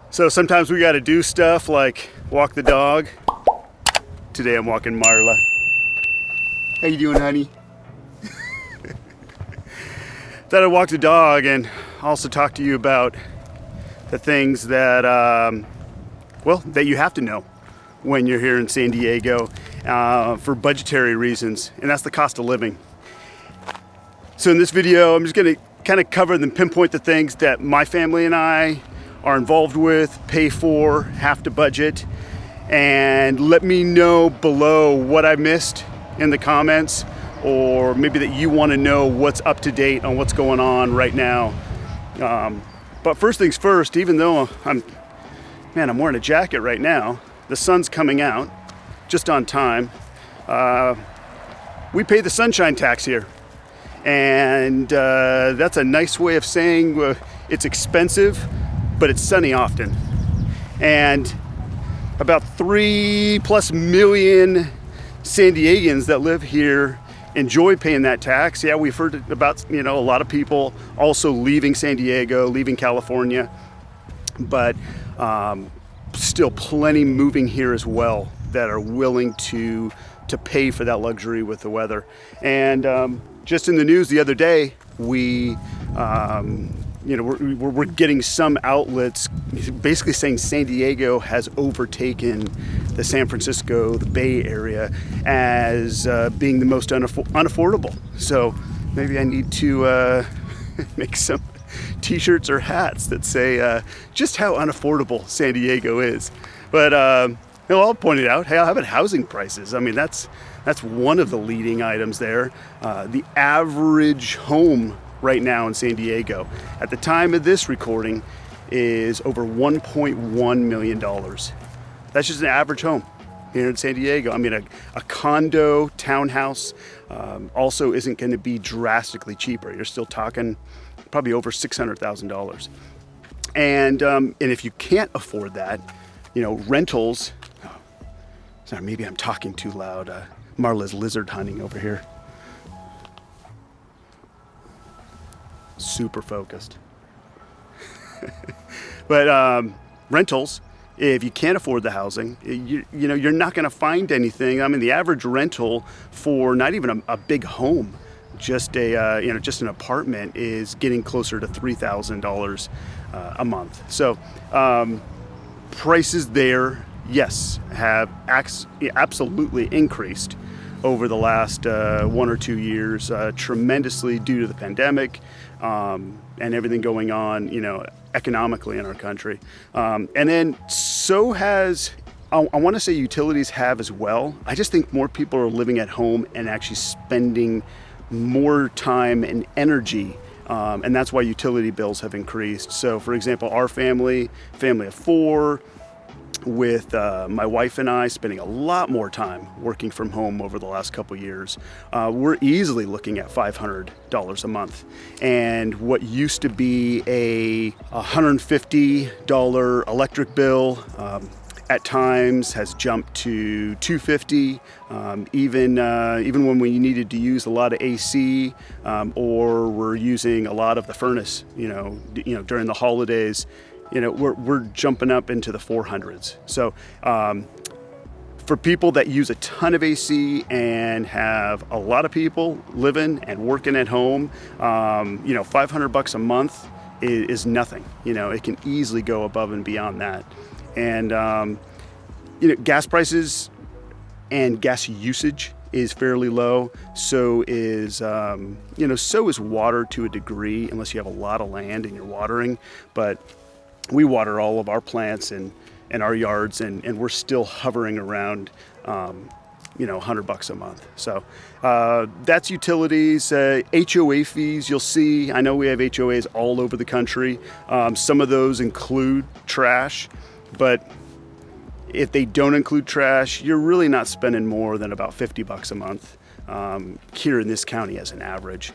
So sometimes we got to do stuff like walk the dog. Today I'm walking Marla. How you doing, honey? Thought I'd walk the dog and also talk to you about the things that, that you have to know when you're here in San Diego for budgetary reasons, and that's the cost of living. So in this video, I'm just going to kind of cover and pinpoint the things that my family and I are involved with, pay for, have to budget, and let me know below what I missed in the comments, or maybe that you want to know what's up to date on what's going on right now. But first things first, even though I'm wearing a jacket right now, the sun's coming out just on time. We pay the sunshine tax here. And that's a nice way of saying it's expensive, but it's sunny often. And about 3+ million San Diegans that live here enjoy paying that tax. Yeah, we've heard about, a lot of people also leaving San Diego, leaving California, but still plenty moving here as well that are willing to pay for that luxury with the weather. And just in the news the other day, we're getting some outlets basically saying San Diego has overtaken the San Francisco, the Bay Area, as being the most unaffordable. So maybe I need to make some t-shirts or hats that say just how unaffordable San Diego is. But I'll point it out. Hey, how about housing prices? I mean, that's one of the leading items there. The average home right now in San Diego, at the time of this recording, is over $1.1 million. That's just an average home here in San Diego. I mean, a condo, townhouse also isn't going to be drastically cheaper. You're still talking probably over $600,000. And if you can't afford that, rentals. Sorry, maybe I'm talking too loud. Marla's lizard hunting over here. Super focused. But rentals, if you can't afford the housing, you're not going to find anything. I mean, the average rental for not even a big home, just just an apartment, is getting closer to $3,000 a month. So prices there, yes, have absolutely increased over the last 1 or 2 years, tremendously due to the pandemic and everything going on, economically in our country. And then so has, I want to say utilities have as well. I just think more people are living at home and actually spending more time and energy, and that's why utility bills have increased. So for example, our family of 4, with my wife and I spending a lot more time working from home over the last couple years, we're easily looking at $500 a month. And what used to be a $150 electric bill at times has jumped to $250. Even when we needed to use a lot of AC, or we're using a lot of the furnace, during the holidays. We're jumping up into the 400s. So for people that use a ton of AC and have a lot of people living and working at home, $500 a month is nothing. It can easily go above and beyond that. And gas prices and gas usage is fairly low. So is water to a degree, unless you have a lot of land and you're watering. But we water all of our plants and our yards, and we're still hovering around, $100 a month. So that's utilities. HOA fees, you'll see. I know we have HOAs all over the country. Some of those include trash, but if they don't include trash, you're really not spending more than about $50 a month here in this county as an average.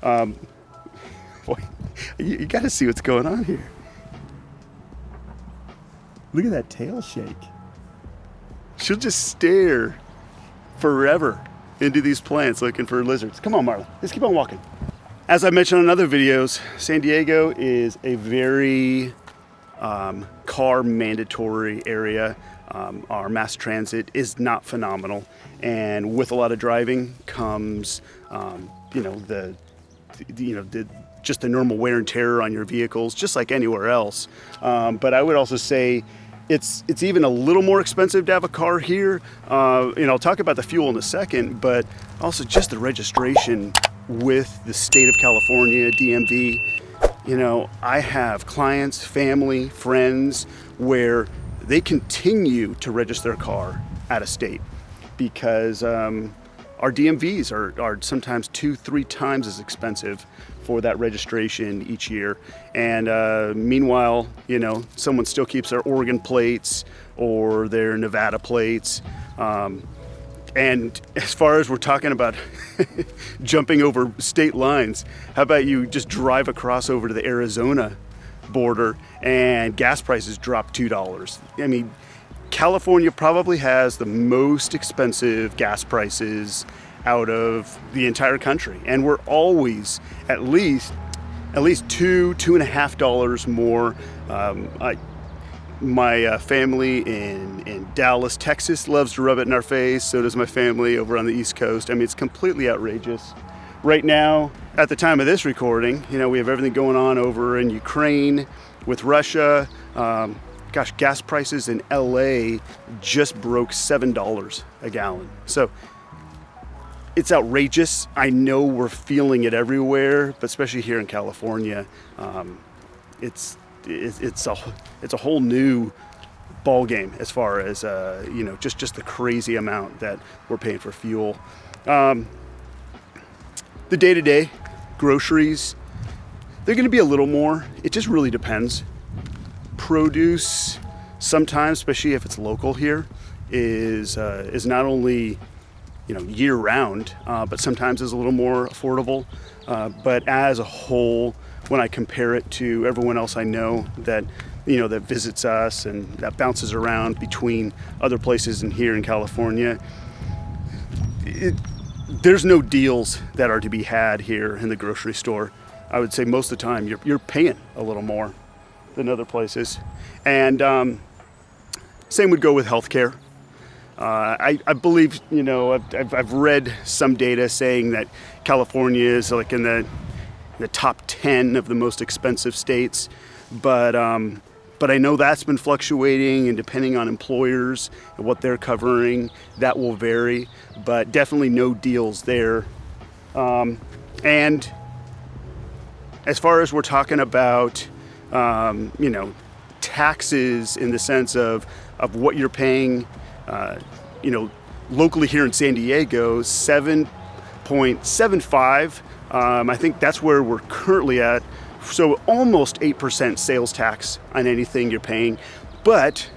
Boy, you got to see what's going on here. Look at that tail shake. She'll just stare forever into these plants looking for lizards. Come on, Marla, let's keep on walking. As I mentioned in other videos, San Diego is a very car mandatory area. Our mass transit is not phenomenal, and with a lot of driving comes, just the normal wear and tear on your vehicles, just like anywhere else. But I would also say it's even a little more expensive to have a car here. I'll talk about the fuel in a second, but also just the registration with the state of California, DMV. I have clients, family, friends where they continue to register their car out of state because our DMVs are sometimes 2-3 times as expensive for that registration each year. And meanwhile, someone still keeps their Oregon plates or their Nevada plates. And as far as we're talking about jumping over state lines, how about you just drive across over to the Arizona border and gas prices drop $2? I mean, California probably has the most expensive gas prices out of the entire country, and we're always at least $2.50 more. My family in Dallas, Texas loves to rub it in our face. So does my family over on the East Coast. I mean, it's completely outrageous. Right now, at the time of this recording, we have everything going on over in Ukraine with Russia. Gas prices in LA just broke $7 a gallon. So it's outrageous. I know we're feeling it everywhere, but especially here in California, it's a whole new ball game as far as just the crazy amount that we're paying for fuel. The day-to-day groceries, they're going to be a little more. It just really depends. Produce sometimes, especially if it's local here, is not only year-round, but sometimes is a little more affordable. But as a whole, when I compare it to everyone else I know that that visits us and that bounces around between other places and here in California, there's no deals that are to be had here in the grocery store. I would say most of the time you're paying a little more than other places. And same would go with healthcare. I believe, I've read some data saying that California is like in the top 10 of the most expensive states, but I know that's been fluctuating, and depending on employers and what they're covering, that will vary, but definitely no deals there. And as far as we're talking about, taxes in the sense of what you're paying, locally here in San Diego, 7.75. I think that's where we're currently at. So almost 8% sales tax on anything you're paying. But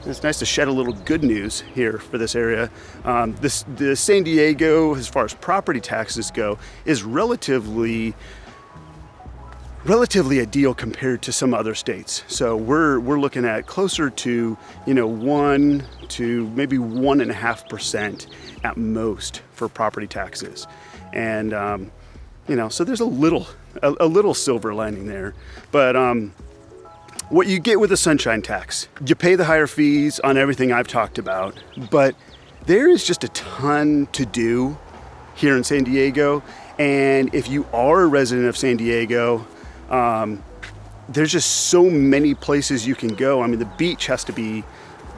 it's nice to shed a little good news here for this area. The San Diego, as far as property taxes go, is relatively a deal compared to some other states. So we're looking at closer to 1 to maybe 1.5% at most for property taxes, and so there's a little silver lining there. But what you get with the sunshine tax, you pay the higher fees on everything I've talked about, but there is just a ton to do here in San Diego. And if you are a resident of San Diego, there's just so many places you can go. I mean, the beach has to be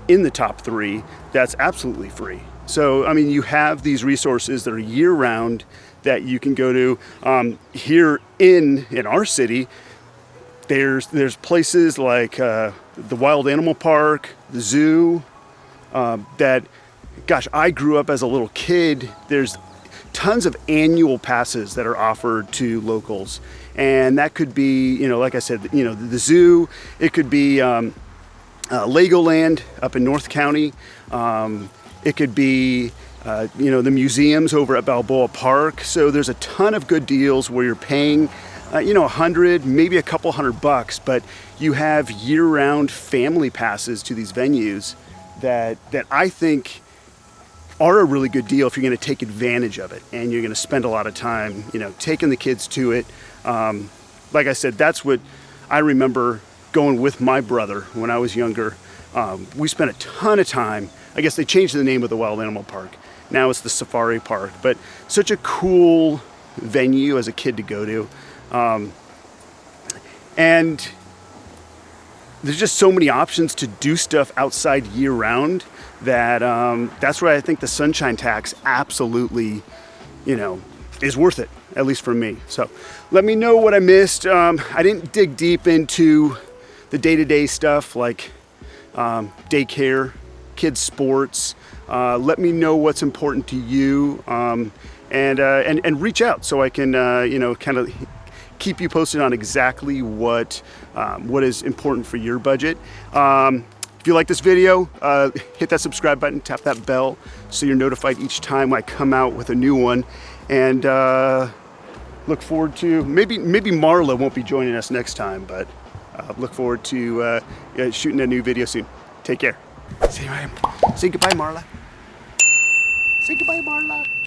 in the top 3. That's absolutely free. So, I mean, you have these resources that are year-round that you can go to. Here in our city, there's places like the Wild Animal Park, the zoo, that, I grew up as a little kid. There's tons of annual passes that are offered to locals. And that could be, like I said, the zoo. It could be Legoland up in North County. It could be, the museums over at Balboa Park. So there's a ton of good deals where you're paying, $100, maybe a couple $100, but you have year-round family passes to these venues that I think are a really good deal if you're going to take advantage of it and you're going to spend a lot of time, taking the kids to it. Like I said, that's what I remember going with my brother when I was younger. We spent a ton of time. I guess they changed the name of the wild animal park. Now it's the safari park, but such a cool venue as a kid to go to. And there's just so many options to do stuff outside year round that that's why I think the sunshine tax absolutely, is worth it, at least for me. So let me know what I missed. I didn't dig deep into the day-to-day stuff like daycare, kids sports. Let me know what's important to you, and reach out so I can kind of keep you posted on exactly what is important for your budget. If you like this video, hit that subscribe button, tap that bell so you're notified each time I come out with a new one. And look forward to, maybe Marla won't be joining us next time, but look forward to shooting a new video soon. Take care. Say goodbye, Marla. Say goodbye, Marla.